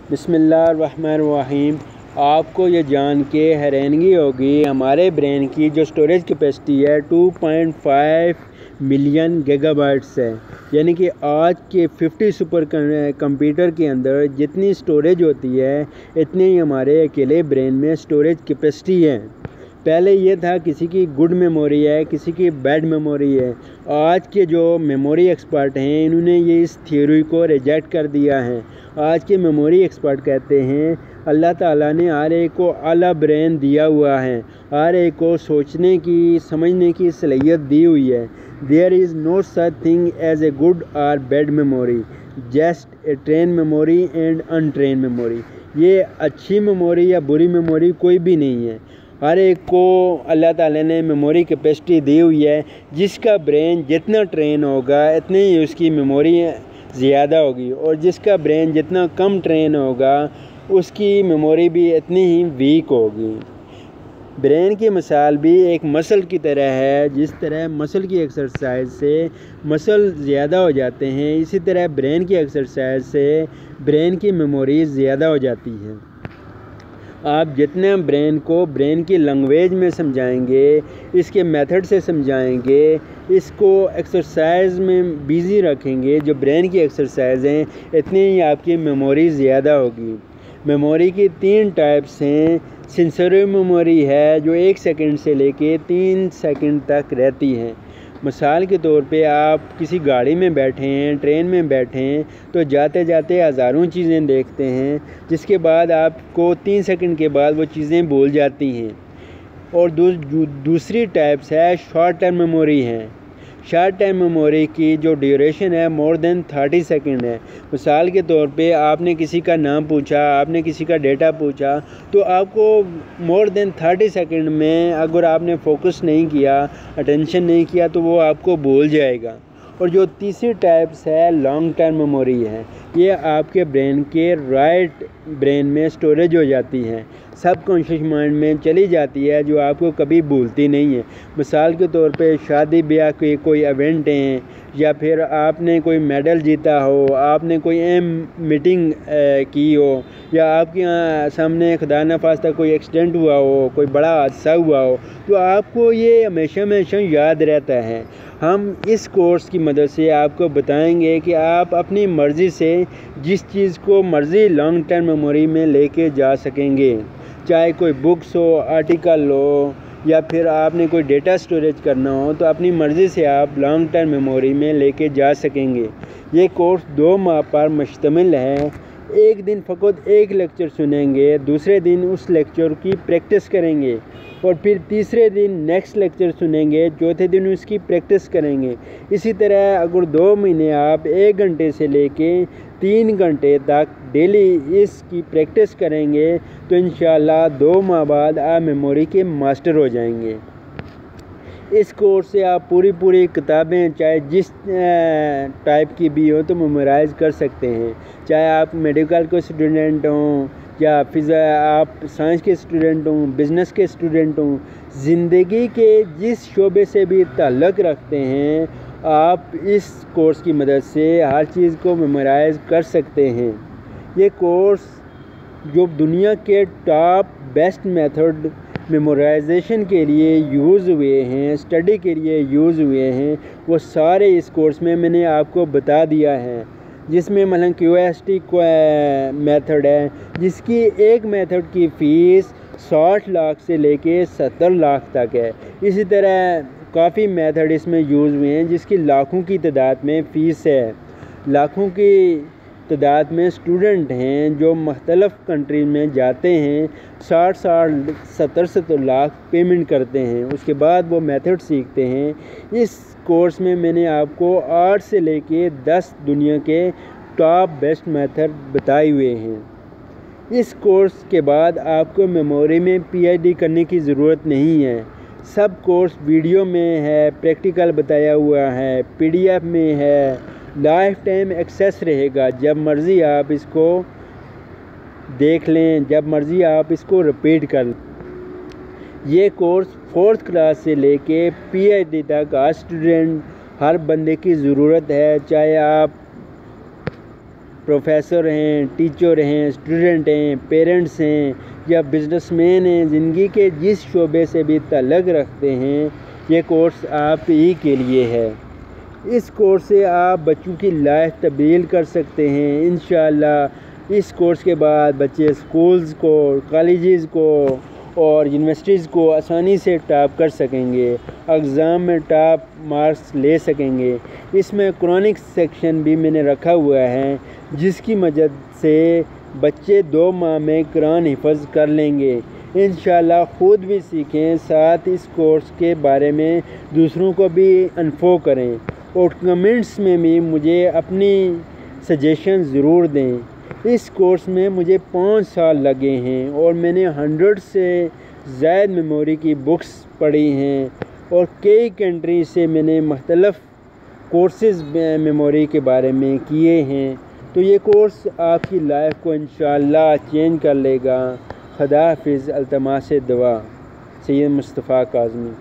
بسم اللہ الرحمن الرحیم۔ آپ کو یہ جان کے حیرانگی ہوگی ہمارے برین کی جو سٹوریج کیپیسٹی ہے 2.5 ملین گیگا بائٹس ہے، یعنی کہ آج کے 50 سپر کمپیوٹر کے اندر جتنی سٹوریج ہوتی ہے اتنی ہی ہمارے اکیلے برین میں سٹوریج کیپیسٹی ہے۔ پہلے یہ تھا کسی کی گڈ میموری ہے، کسی کی بیڈ میموری ہے۔ آج کے جو میموری ایکسپرٹ ہیں انہوں نے یہ اس تھیوری کو ریجیکٹ کر دیا ہے۔ آج کے میموری ایکسپرٹ کہتے ہیں اللہ تعالیٰ نے ہر ایک کو اعلیٰ برین دیا ہوا ہے، ہر ایک کو سوچنے کی سمجھنے کی صلاحیت دی ہوئی ہے۔ There is no such thing as a good or bad memory, just a trained memory and untrained memory۔ یہ اچھی میموری یا بری میموری کوئی بھی نہیں ہے۔ ہر ایک کو اللہ تعالیٰ نے میموری کیپیسٹی دی ہوئی ہے۔ جس کا برین جتنا ٹرین ہوگا اتنی ہی اس کی میموری زیادہ ہوگی، اور جس کا برین جتنا کم ٹرین ہوگا اس کی میموری بھی اتنی ہی ویک ہوگی۔ برین کی مثال بھی ایک مسل کی طرح ہے۔ جس طرح مسل کی ایکسرسائز سے مسل زیادہ ہو جاتے ہیں، اسی طرح برین کی ایکسرسائز سے برین کی میموری زیادہ ہو جاتی ہے۔ آپ جتنا برین کو برین کی لینگویج میں سمجھائیں گے، اس کے میتھڈ سے سمجھائیں گے، اس کو ایکسرسائز میں بیزی رکھیں گے جو برین کی ایکسرسائز ہیں، اتنی ہی آپ کی میموری زیادہ ہوگی۔ میموری کی 3 ٹائپس ہیں۔ سینسری میموری ہے جو 1 سیکنڈ سے لے کے 3 سیکنڈ تک رہتی ہے۔ مثال کے طور پہ آپ کسی گاڑی میں بیٹھے ہیں، ٹرین میں بیٹھے ہیں، تو جاتے جاتے ہزاروں چیزیں دیکھتے ہیں، جس کے بعد آپ کو 3 سیکنڈ کے بعد وہ چیزیں بھول جاتی ہیں۔ اور دوسری ٹائپس ہے شارٹ ٹرم میموری ہے۔ شارٹ ٹائم میموری کی جو ڈیوریشن ہے مور دین 30 سیکنڈ ہے۔ مثال کے طور پہ آپ نے کسی کا نام پوچھا، آپ نے کسی کا ڈیٹا پوچھا، تو آپ کو مور دین 30 سیکنڈ میں اگر آپ نے فوکس نہیں کیا، اٹینشن نہیں کیا، تو وہ آپ کو بھول جائے گا۔ اور جو تیسری ٹائپس ہے لانگ ٹرم میموری ہے، یہ آپ کے برین کے رائٹ برین میں سٹوریج ہو جاتی ہے، سب کانشیس مائنڈ میں چلی جاتی ہے، جو آپ کو کبھی بھولتی نہیں ہے۔ مثال کے طور پہ شادی بیاہ کے کوئی ایونٹ ہیں، یا پھر آپ نے کوئی میڈل جیتا ہو، آپ نے کوئی اہم میٹنگ کی ہو، یا آپ کے سامنے خدا نخواستہ کوئی ایکسیڈنٹ ہوا ہو، کوئی بڑا حادثہ ہوا ہو، تو آپ کو یہ ہمیشہ یاد رہتا ہے۔ ہم اس کورس کی مدد سے آپ کو بتائیں گے کہ آپ اپنی مرضی سے جس چیز کو مرضی لانگ ٹرم میموری میں لے کے جا سکیں گے، چاہے کوئی بکس ہو، آرٹیکل ہو، یا پھر آپ نے کوئی ڈیٹا سٹوریج کرنا ہو، تو اپنی مرضی سے آپ لانگ ٹرم میموری میں لے کے جا سکیں گے۔ یہ کورس 2 ماہ پر مشتمل ہے۔ ایک دن فقط ایک لیکچر سنیں گے، دوسرے دن اس لیکچر کی پریکٹس کریں گے، اور پھر تیسرے دن نیکسٹ لیکچر سنیں گے، چوتھے دن اس کی پریکٹس کریں گے۔ اسی طرح اگر 2 مہینے آپ 1 گھنٹے سے لے کے 3 گھنٹے تک ڈیلی اس کی پریکٹس کریں گے تو انشاءاللہ 2 ماہ بعد آپ میموری کے ماسٹر ہو جائیں گے۔ اس کورس سے آپ پوری کتابیں چاہے جس ٹائپ کی بھی ہو تو میمورائز کر سکتے ہیں، چاہے آپ میڈیکل کے اسٹوڈنٹ ہوں، یا آپ سائنس کے اسٹوڈنٹ ہوں، بزنس کے اسٹوڈنٹ ہوں، زندگی کے جس شعبے سے بھی تعلق رکھتے ہیں، آپ اس کورس کی مدد سے ہر چیز کو میمورائز کر سکتے ہیں۔ یہ کورس جو دنیا کے ٹاپ بیسٹ میتھڈ میمورائزیشن کے لیے یوز ہوئے ہیں، اسٹڈی کے لیے یوز ہوئے ہیں، وہ سارے اس کورس میں نے آپ کو بتا دیا ہے، جس میں مثلا QST میتھڈ ہے، جس کی ایک میتھڈ کی فیس 60 لاکھ سے لے کے 70 لاکھ تک ہے۔ اسی طرح کافی میتھڈ اس میں یوز ہوئے ہیں جس کی لاکھوں کی تعداد میں فیس ہے، لاکھوں کی تعداد میں اسٹوڈنٹ ہیں جو مختلف کنٹری میں جاتے ہیں، 60-70 لاکھ پیمنٹ کرتے ہیں، اس کے بعد وہ میتھڈ سیکھتے ہیں۔ اس کورس میں نے آپ کو 8 سے لے کے 10 دنیا کے ٹاپ بیسٹ میتھڈ بتائے ہوئے ہیں۔ اس کورس کے بعد آپ کو میموری میں PhD کرنے کی ضرورت نہیں ہے۔ سب کورس ویڈیو میں ہے، پریکٹیکل بتایا ہوا ہے، PDF میں ہے، لائف ٹائم ایکسیس رہے گا، جب مرضی آپ اس کو دیکھ لیں، جب مرضی آپ اس کو ریپیٹ کر لیں۔ یہ کورس 4th کلاس سے لے کے PhD تک ہر اسٹوڈنٹ، ہر بندے کی ضرورت ہے، چاہے آپ پروفیسر ہیں، ٹیچر ہیں، اسٹوڈنٹ ہیں، پیرنٹس ہیں یا بزنس مین ہیں، زندگی کے جس شعبے سے بھی تعلق رکھتے ہیں، یہ کورس آپ ہی کے لیے ہے۔ اس کورس سے آپ بچوں کی لائف تبدیل کر سکتے ہیں انشاءاللہ۔ اس کورس کے بعد بچے اسکولز کو، کالجز کو اور یونیورسٹیز کو آسانی سے ٹاپ کر سکیں گے، اگزام میں ٹاپ مارکس لے سکیں گے۔ اس میں قرآنک سیکشن بھی میں نے رکھا ہوا ہے، جس کی مدد سے بچے 2 ماہ میں قرآن حفظ کر لیں گے انشاءاللہ۔ خود بھی سیکھیں، ساتھ اس کورس کے بارے میں دوسروں کو بھی انفو کریں اور کمنٹس میں بھی مجھے اپنی سجیشن ضرور دیں۔ اس کورس میں مجھے 5 سال لگے ہیں اور میں نے 100 سے زائد میموری کی بکس پڑھی ہیں اور کئی کنٹری سے میں نے مختلف کورسز میموری کے بارے میں کیے ہیں۔ تو یہ کورس آپ کی لائف کو انشاءاللہ چینج کر لے گا۔ خدا حافظ۔ التماس دعا، سید مصطفیٰ کاظمی۔